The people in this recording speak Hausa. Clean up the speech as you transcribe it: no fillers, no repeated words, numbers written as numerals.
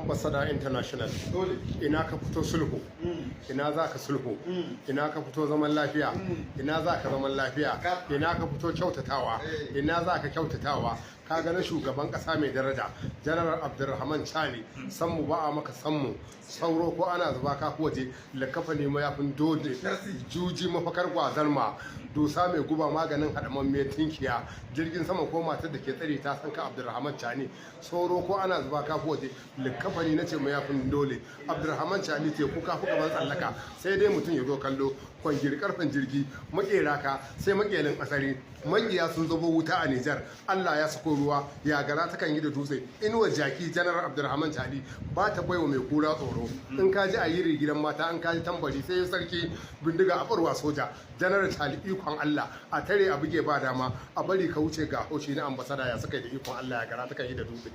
Ambassador International ina ka fito sulhu, ina za ka sulhu, ina ka fito zaman lafiya, ina za ka zaman lafiya, ina ka fito kyautatawa, ina za ka kyautatawa. Ka ga na shugaban kasa mai daraja General Abdulrahman Chani, san mu ba a maka san mu, sauro ko ana zuba ka waje, lakafa ne mayafin dole, juji mafakar gwazarma, dusa mai guba maganin haɗaman mai tinkiya, jirgin sama ko matar da ke tsare ta san ka Abdulrahman Chani, sauro ko ana zuba ka waje, lakafa ne na ce mayafin dole. Abdulrahman Chani ce kuka fi gaban tsallaka, sai dai mutum ya zo kallo, kwangiri karfen jirgi, makera ka sai makelin asari, makiya sun zubo wuta a Nijar, Allah ya sako ruwa, ya gara ta kan yi da dutse, inuwar jaki Janar Abdulrahman Chani ba ta baiwa mai kura tsoro. In ka ji a yi gidan mata, an ka ji tambari sai sarki bindiga a barwa soja. Janar Chani ikon Allah, a tare a buge ba dama, a bari ka wuce ga haushi na ambasada ya saka da ikon Allah, ya gara ta kan yi da dutse.